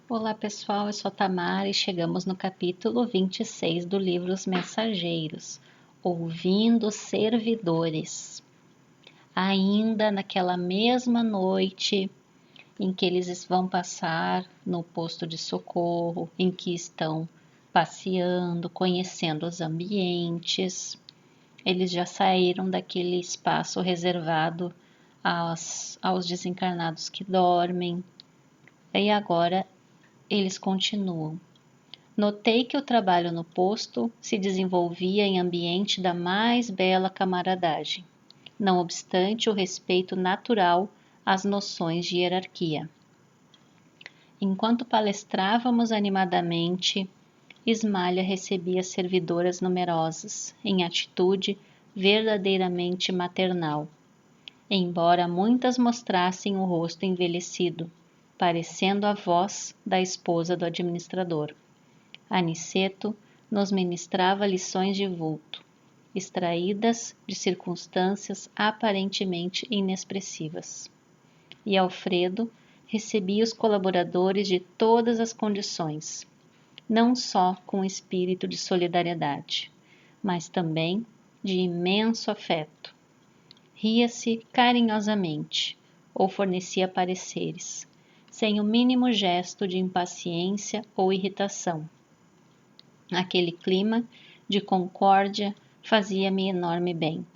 Olá pessoal, eu sou a Tamara e chegamos no capítulo 26 do livro Os Mensageiros, Ouvindo Servidores. Ainda naquela mesma noite em que eles vão passar no posto de socorro, em que estão passeando, conhecendo os ambientes, eles já saíram daquele espaço reservado aos desencarnados que dormem, e agora eles continuam. Notei que o trabalho no posto se desenvolvia em ambiente da mais bela camaradagem, não obstante o respeito natural às noções de hierarquia. Enquanto palestrávamos animadamente, Ismalha recebia servidoras numerosas, em atitude verdadeiramente maternal, embora muitas mostrassem o rosto envelhecido, parecendo a voz da esposa do administrador. Aniceto nos ministrava lições de vulto, extraídas de circunstâncias aparentemente inexpressivas. E Alfredo recebia os colaboradores de todas as condições, não só com espírito de solidariedade, mas também de imenso afeto. Ria-se carinhosamente ou fornecia pareceres, sem o mínimo gesto de impaciência ou irritação. Aquele clima de concórdia fazia-me enorme bem.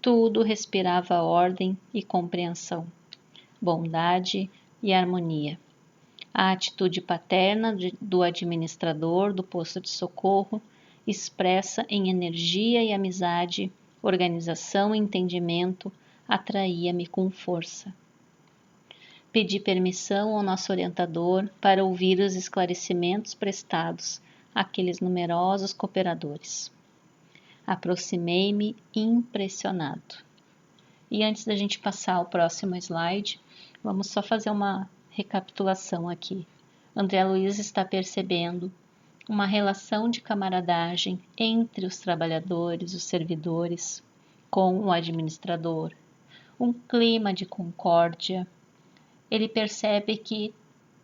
Tudo respirava ordem e compreensão, bondade e harmonia. A atitude paterna do administrador do posto de socorro, expressa em energia e amizade, organização e entendimento, atraía-me com força. Pedi permissão ao nosso orientador para ouvir os esclarecimentos prestados àqueles numerosos cooperadores. Aproximei-me impressionado. E antes da gente passar ao próximo slide, vamos só fazer uma recapitulação aqui. André Luiz está percebendo uma relação de camaradagem entre os trabalhadores, os servidores, com o administrador, um clima de concórdia. Ele percebe que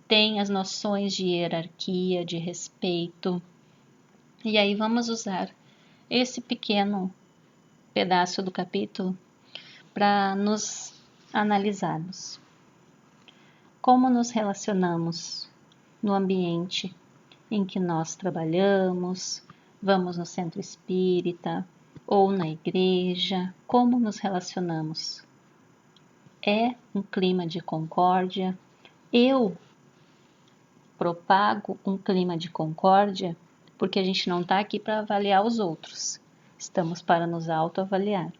tem as noções de hierarquia, de respeito. E aí vamos usar esse pequeno pedaço do capítulo para nos analisarmos. Como nos relacionamos no ambiente em que nós trabalhamos, vamos no centro espírita ou na igreja, como nos relacionamos? É um clima de concórdia? Eu propago um clima de concórdia porque a gente não está aqui para avaliar os outros, estamos para nos autoavaliar.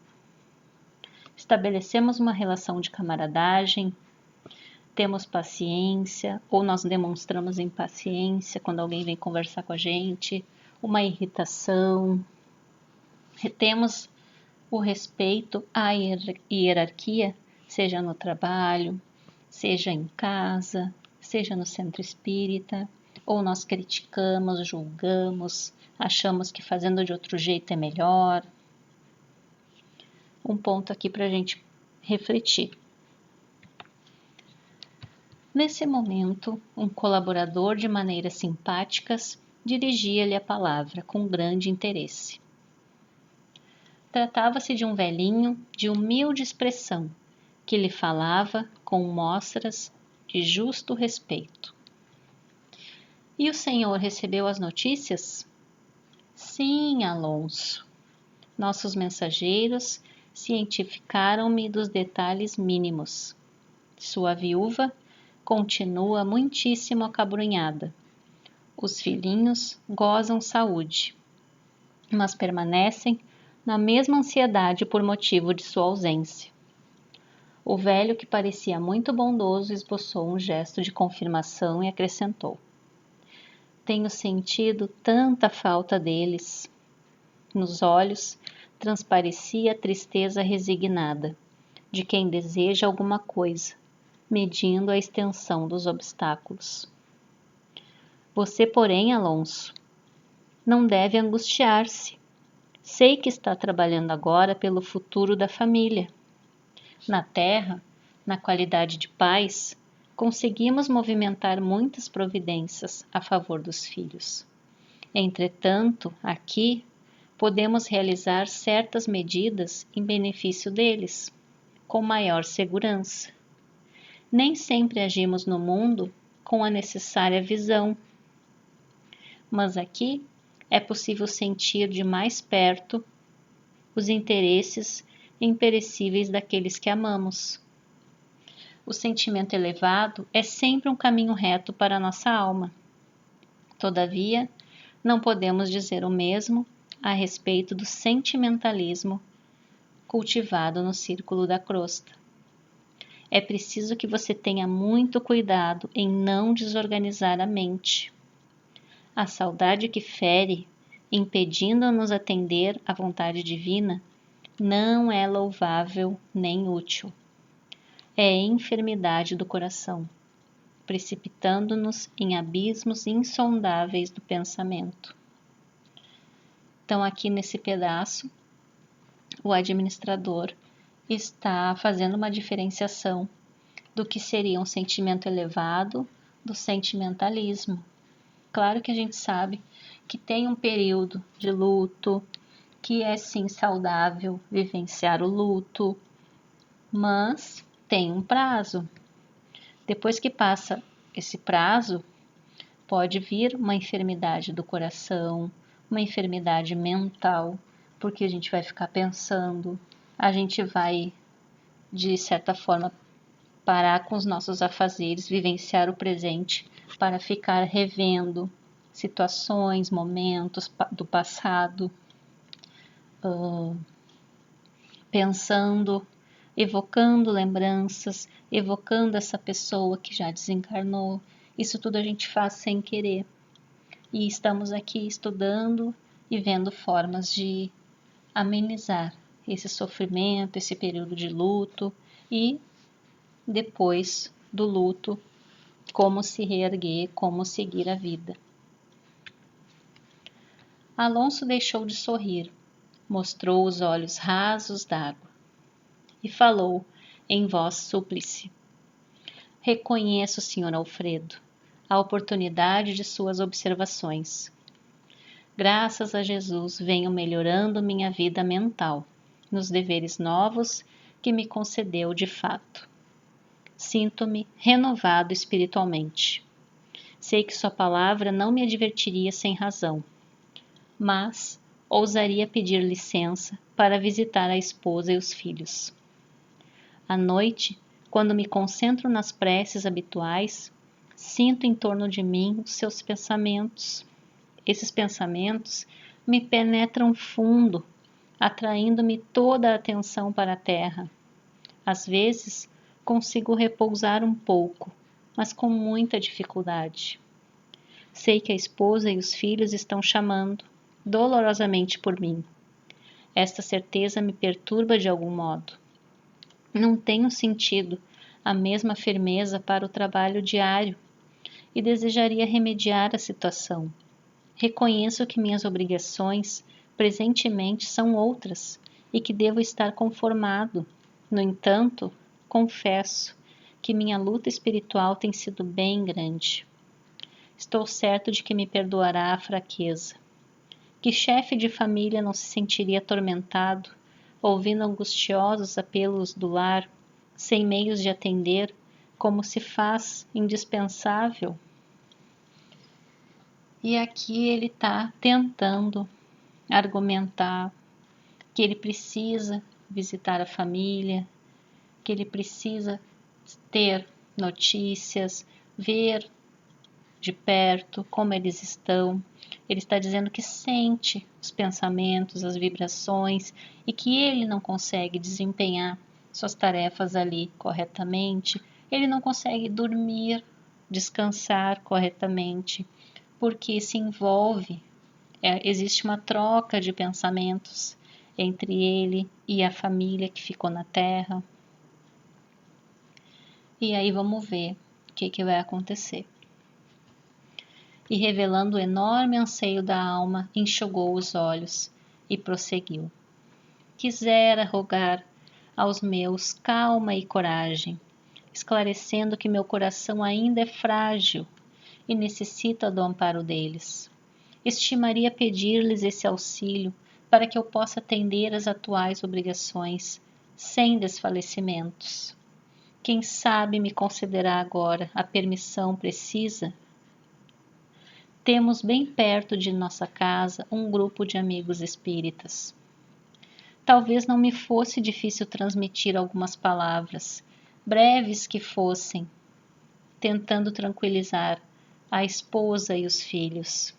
Estabelecemos uma relação de camaradagem, temos paciência ou nós demonstramos impaciência quando alguém vem conversar com a gente, uma irritação. Temos o respeito à hierarquia, seja no trabalho, seja em casa, seja no centro espírita, ou nós criticamos, julgamos, achamos que fazendo de outro jeito é melhor. Um ponto aqui para a gente refletir. Nesse momento, um colaborador de maneiras simpáticas dirigia-lhe a palavra com grande interesse. Tratava-se de um velhinho de humilde expressão, que lhe falava com mostras de justo respeito. E o senhor recebeu as notícias? Sim, Alonso. Nossos mensageiros cientificaram-me dos detalhes mínimos. Sua viúva continua muitíssimo acabrunhada. Os filhinhos gozam saúde, mas permanecem na mesma ansiedade por motivo de sua ausência. O velho, que parecia muito bondoso, esboçou um gesto de confirmação e acrescentou: tenho sentido tanta falta deles. Nos olhos transparecia a tristeza resignada de quem deseja alguma coisa, medindo a extensão dos obstáculos. Você, porém, Alonso, não deve angustiar-se. Sei que está trabalhando agora pelo futuro da família. Na terra, na qualidade de pais, conseguimos movimentar muitas providências a favor dos filhos. Entretanto, aqui podemos realizar certas medidas em benefício deles, com maior segurança. Nem sempre agimos no mundo com a necessária visão, mas aqui é possível sentir de mais perto os interesses imperecíveis daqueles que amamos. O sentimento elevado é sempre um caminho reto para a nossa alma. Todavia, não podemos dizer o mesmo a respeito do sentimentalismo cultivado no círculo da crosta. É preciso que você tenha muito cuidado em não desorganizar a mente. A saudade que fere, impedindo-nos atender à vontade divina, não é louvável nem útil. É enfermidade do coração, precipitando-nos em abismos insondáveis do pensamento. Então, aqui nesse pedaço, o administrador está fazendo uma diferenciação do que seria um sentimento elevado do sentimentalismo. Claro que a gente sabe que tem um período de luto, que é sim saudável vivenciar o luto, mas tem um prazo. Depois que passa esse prazo, pode vir uma enfermidade do coração, uma enfermidade mental, porque a gente vai ficar pensando, a gente vai, de certa forma, parar com os nossos afazeres, vivenciar o presente para ficar revendo situações, momentos do passado, pensando, evocando lembranças, evocando essa pessoa que já desencarnou. Isso tudo a gente faz sem querer. E estamos aqui estudando e vendo formas de amenizar esse sofrimento, esse período de luto e depois do luto, como se reerguer, como seguir a vida. Alonso deixou de sorrir, mostrou os olhos rasos d'água e falou em voz súplice: Reconheço, Sr. Alfredo, a oportunidade de suas observações. Graças a Jesus venho melhorando minha vida mental, nos deveres novos que me concedeu de fato. Sinto-me renovado espiritualmente. Sei que sua palavra não me advertiria sem razão, mas ousaria pedir licença para visitar a esposa e os filhos. À noite, quando me concentro nas preces habituais, sinto em torno de mim os seus pensamentos. Esses pensamentos me penetram fundo, atraindo-me toda a atenção para a terra. Às vezes, consigo repousar um pouco, mas com muita dificuldade. Sei que a esposa e os filhos estão chamando dolorosamente por mim. Esta certeza me perturba de algum modo. Não tenho sentido a mesma firmeza para o trabalho diário e desejaria remediar a situação. Reconheço que minhas obrigações presentemente são outras e que devo estar conformado. No entanto, confesso que minha luta espiritual tem sido bem grande. Estou certo de que me perdoará a fraqueza. Que chefe de família não se sentiria atormentado, ouvindo angustiosos apelos do lar, sem meios de atender, como se faz indispensável? E aqui ele está tentando argumentar que ele precisa visitar a família, que ele precisa ter notícias, ver de perto como eles estão. Ele está dizendo que sente os pensamentos, as vibrações e que ele não consegue desempenhar suas tarefas ali corretamente, ele não consegue dormir, descansar corretamente, porque se envolve, existe uma troca de pensamentos entre ele e a família que ficou na Terra. E aí vamos ver o que vai acontecer. E revelando o enorme anseio da alma, enxugou os olhos e prosseguiu. Quisera rogar aos meus calma e coragem, esclarecendo que meu coração ainda é frágil e necessita do amparo deles. Estimaria pedir-lhes esse auxílio para que eu possa atender às atuais obrigações, sem desfalecimentos. Quem sabe me concederá agora a permissão precisa? Temos bem perto de nossa casa um grupo de amigos espíritas. Talvez não me fosse difícil transmitir algumas palavras, breves que fossem, tentando tranquilizar a esposa e os filhos.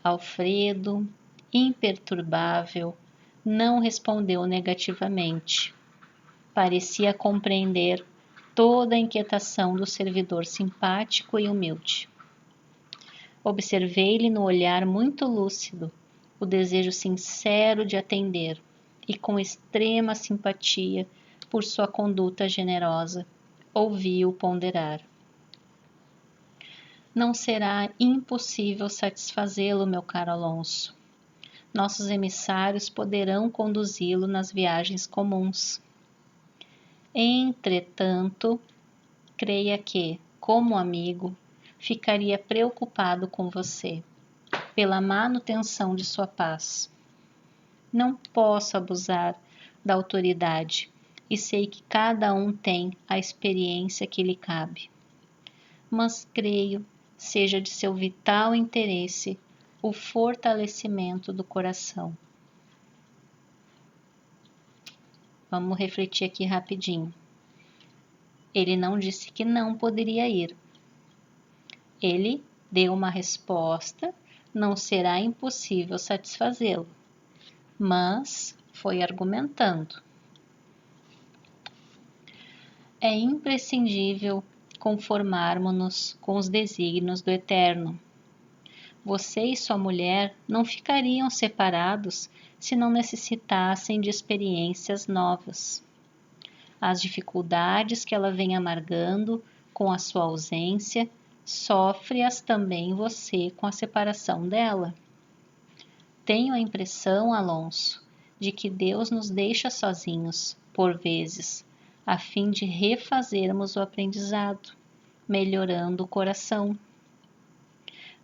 Alfredo, imperturbável, não respondeu negativamente. Parecia compreender toda a inquietação do servidor simpático e humilde. Observei-lhe no olhar muito lúcido o desejo sincero de atender e com extrema simpatia por sua conduta generosa, ouvi-o ponderar. Não será impossível satisfazê-lo, meu caro Alonso. Nossos emissários poderão conduzi-lo nas viagens comuns. Entretanto, creia que, como amigo, ficaria preocupado com você, pela manutenção de sua paz. Não posso abusar da autoridade e sei que cada um tem a experiência que lhe cabe. Mas creio seja de seu vital interesse o fortalecimento do coração. Vamos refletir aqui rapidinho. Ele não disse que não poderia ir. Ele deu uma resposta, não será impossível satisfazê-lo, mas foi argumentando. É imprescindível conformarmos-nos com os desígnios do Eterno. Você e sua mulher não ficariam separados se não necessitassem de experiências novas. As dificuldades que ela vem amargando com a sua ausência, sofre-as também você com a separação dela. Tenho a impressão, Alonso, de que Deus nos deixa sozinhos, por vezes, a fim de refazermos o aprendizado, melhorando o coração.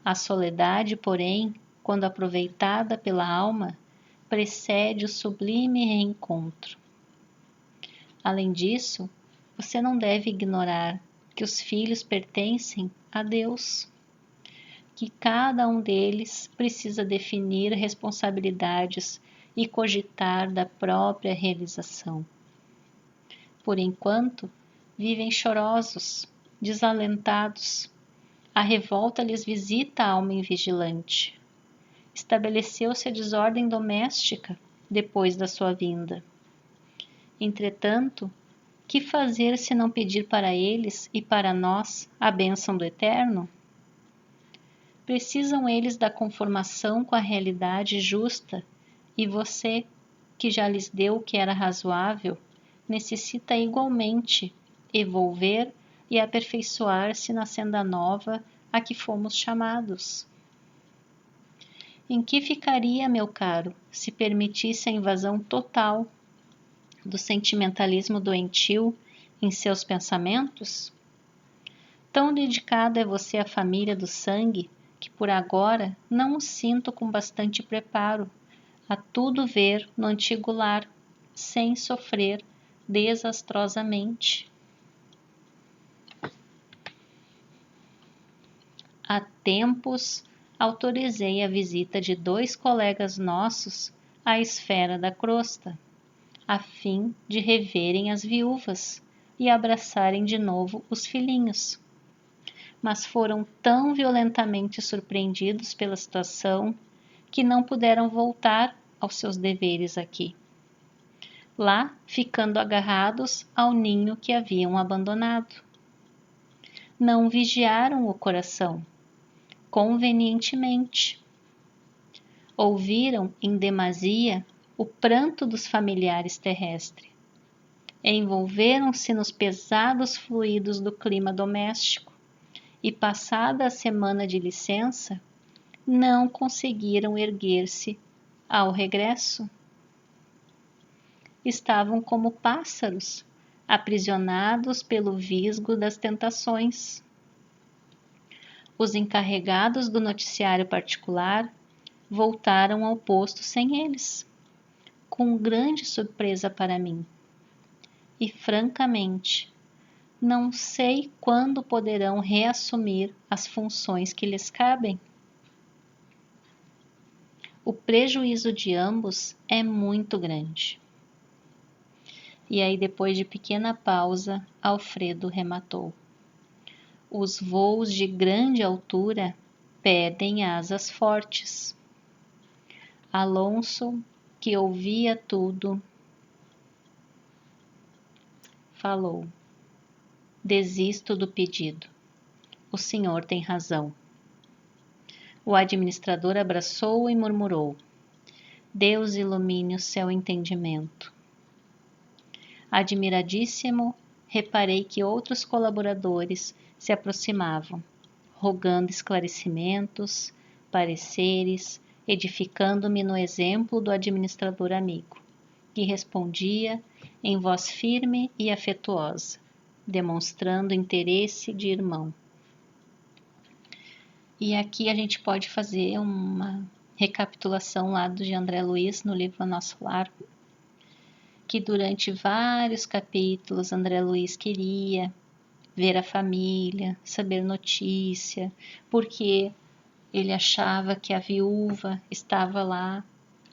A soledade, porém, quando aproveitada pela alma, precede o sublime reencontro. Além disso, você não deve ignorar que os filhos pertencem a Deus, que cada um deles precisa definir responsabilidades e cogitar da própria realização. Por enquanto, vivem chorosos, desalentados. A revolta lhes visita a alma invigilante. Estabeleceu-se a desordem doméstica depois da sua vinda. Entretanto, que fazer se não pedir para eles e para nós a bênção do Eterno? Precisam eles da conformação com a realidade justa, e você, que já lhes deu o que era razoável, necessita igualmente evolver e aperfeiçoar-se na senda nova a que fomos chamados. Em que ficaria, meu caro, se permitisse a invasão total do sentimentalismo doentio em seus pensamentos? Tão dedicado é você à família do sangue que por agora não o sinto com bastante preparo a tudo ver no antigo lar, sem sofrer desastrosamente. Há tempos autorizei a visita de 2 colegas nossos à esfera da crosta, a fim de reverem as viúvas e abraçarem de novo os filhinhos. Mas foram tão violentamente surpreendidos pela situação que não puderam voltar aos seus deveres aqui, lá ficando agarrados ao ninho que haviam abandonado. Não vigiaram o coração convenientemente. Ouviram em demasia o pranto dos familiares terrestres. Envolveram-se nos pesados fluidos do clima doméstico e, passada a semana de licença, não conseguiram erguer-se ao regresso. Estavam como pássaros, aprisionados pelo visgo das tentações. Os encarregados do noticiário particular voltaram ao posto sem eles, com grande surpresa para mim. E, francamente, não sei quando poderão reassumir as funções que lhes cabem. O prejuízo de ambos é muito grande. E aí, depois de pequena pausa, Alfredo rematou: os voos de grande altura pedem asas fortes. Alonso, que ouvia tudo, falou: desisto do pedido. O senhor tem razão. O administrador abraçou-o e murmurou: Deus ilumine o seu entendimento. Admiradíssimo, reparei que outros colaboradores se aproximavam, rogando esclarecimentos, pareceres, edificando-me no exemplo do administrador amigo, que respondia em voz firme e afetuosa, demonstrando interesse de irmão. E aqui a gente pode fazer uma recapitulação lá de André Luiz no livro Nosso Lar, que durante vários capítulos André Luiz queria ver a família, saber notícia, porque ele achava que a viúva estava lá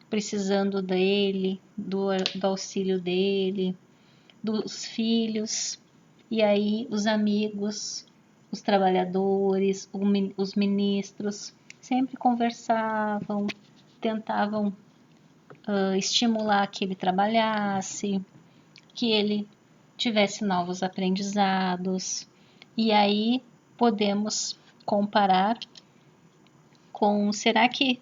precisando dele, do auxílio dele, dos filhos, e aí os amigos, os trabalhadores, os ministros sempre conversavam, tentavam estimular que ele trabalhasse, que ele tivesse novos aprendizados. E aí podemos comparar com, será que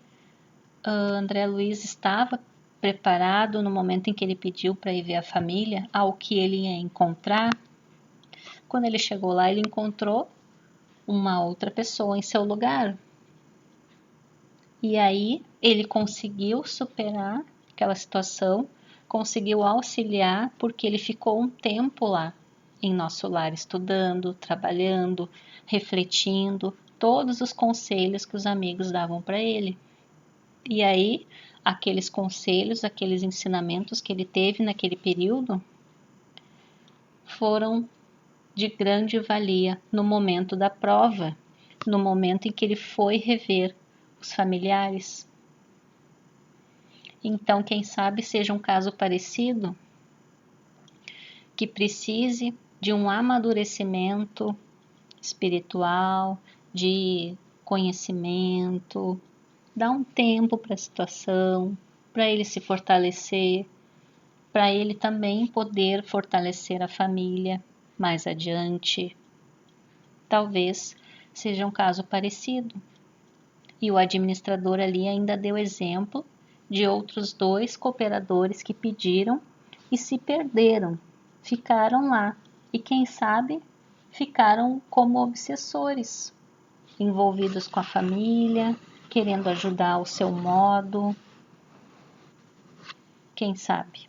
André Luiz estava preparado no momento em que ele pediu para ir ver a família, ao que ele ia encontrar? Quando ele chegou lá, ele encontrou uma outra pessoa em seu lugar. E aí ele conseguiu superar aquela situação, conseguiu auxiliar, porque ele ficou um tempo lá em Nosso Lar, estudando, trabalhando, refletindo todos os conselhos que os amigos davam para ele. E aí, aqueles conselhos, aqueles ensinamentos que ele teve naquele período foram de grande valia no momento da prova, no momento em que ele foi rever os familiares. Então, quem sabe seja um caso parecido, que precise de um amadurecimento espiritual, de conhecimento, dá um tempo para a situação, para ele se fortalecer, para ele também poder fortalecer a família mais adiante. Talvez seja um caso parecido. E o administrador ali ainda deu exemplo de outros 2 cooperadores que pediram e se perderam, ficaram lá e, quem sabe, ficaram como obsessores, envolvidos com a família, querendo ajudar ao seu modo, quem sabe.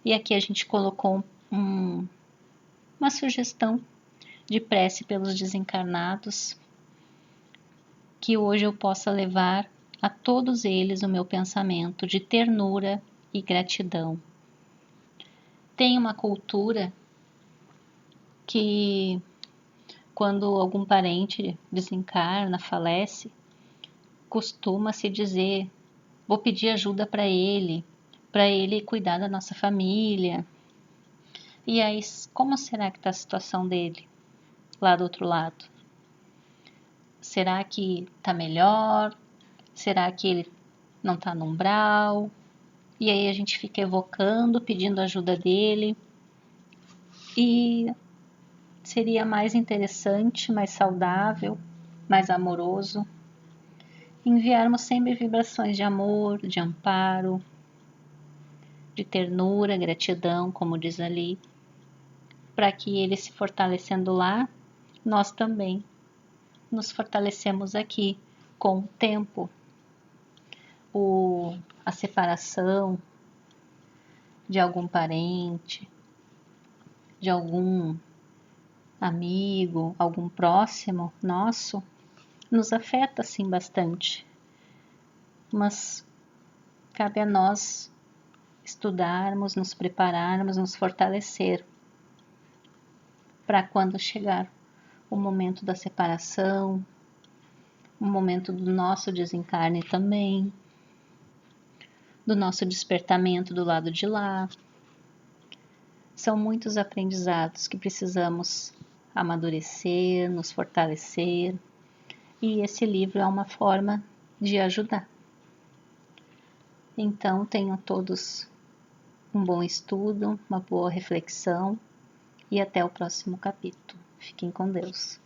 E aqui a gente colocou uma sugestão de prece pelos desencarnados, que hoje eu possa levar a todos eles o meu pensamento de ternura e gratidão. Tem uma cultura que, quando algum parente desencarna, falece, costuma-se dizer: vou pedir ajuda para ele cuidar da nossa família. E aí, como será que está a situação dele lá do outro lado? Será que está melhor? Será que ele não está no umbral? E aí a gente fica evocando, pedindo ajuda dele. E seria mais interessante, mais saudável, mais amoroso enviarmos sempre vibrações de amor, de amparo, de ternura, gratidão, como diz ali, para que ele se fortalecendo lá, nós também nos fortalecemos aqui com o tempo. A separação de algum parente, de algum amigo, algum próximo nosso, nos afeta sim bastante, mas cabe a nós estudarmos, nos prepararmos, nos fortalecer para quando chegar o momento da separação, o momento do nosso desencarne também, do nosso despertamento do lado de lá. São muitos aprendizados que precisamos amadurecer, nos fortalecer, e esse livro é uma forma de ajudar. Então, tenham todos um bom estudo, uma boa reflexão e até o próximo capítulo. Fiquem com Deus.